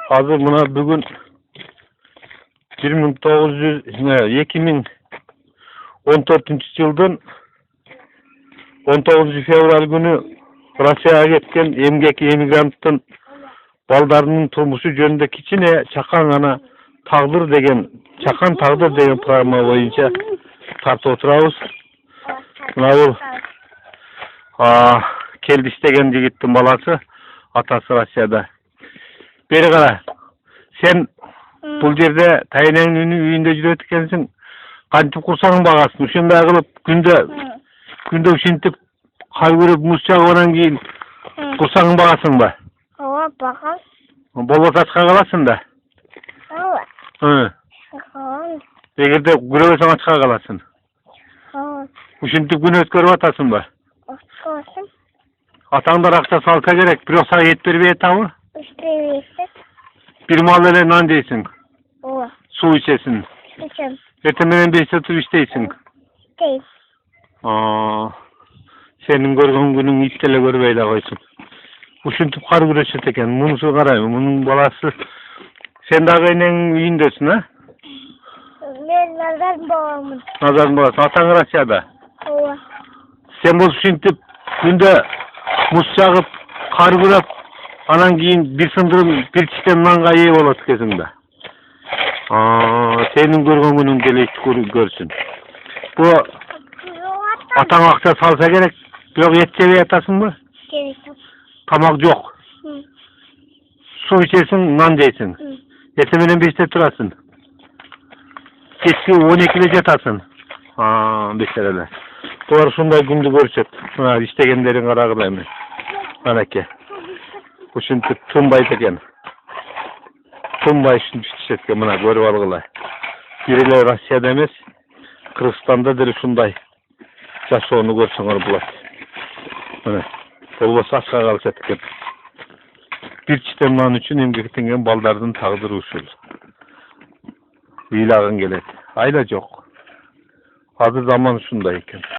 Hazır buna bugün 2014 yıldan 19 fevral günü Rusya'ya gitken emgek emigrantın baldarının turmuşu jönünde kiçine Çakan ana Tağdır degen Çakan Tağdır degen programa boyunca tartı oturabız. Buna keldi istegen jigittin balası atası Rusya'da. Beri kara. Sen bu yerde Tayin'in üyünde jürüp ekensin. Kançıp kursaң bagasın. Uşunday kılıp günde uşintip kay görüp muz çağıran keyin kursaң bagasın ba? Ооба, багас. Болбосо ачка каласың да. Ооба. Эгерде күрөбөсөң ачка каласың. Ооба. Ушинтип күн өткөрүп атасың ба? Өткөрсүм. Атаңдар акча салса керек, бирок сага эт бербей атабы? Бербейсиз. Бир мал эле нан жейсиң. Ооба. Суу ичесиң. Ичем. Эртең менен беште туруп иштейсиң. Дейм. Сенин көргөн күнүң ит деле көрбөй да койсун. Ушинтип кар күрөшөт экен. Мунусу карайбы, мунун баласы. Сен дагы энеңдин үйүндөсүң, а? Мен Назардын баламын. Назардын баласы. Атаң Россияда. Ооба. Сен болсо ушинтип күндө муз чагып, кар күрөп, анан кийин бир сындырым, бир читем нанга ээ болот экенсиң да. Сенин көргөн күнүң келечти көрсүн. Бу атаң акча салса керек, бирок эт жебей атасыңбы? Керек. Тамак жок. Суу ичесиң, нан жейсиң. Эртең менен беште турасың. Кечки 12'de жатасың. Бешереле. Булар ушундай күндү көрүшөт. Мына иштегендерин карагыла эми. Анакей. Ушинтип тынбайт экен. Тынбай иштешет экен, мына көрүп алгыла. Бир эле Россияда эмес, Кыргызстанда деле ушундай жашоону көрсөңөр болот. Мына. Болбосо ачка калышат экен. Бир читем нан үчүн эмгектенген балдардын тагдыры ушул. Ыйлагың келет. Айла жок. Азыр заман ушундай экен.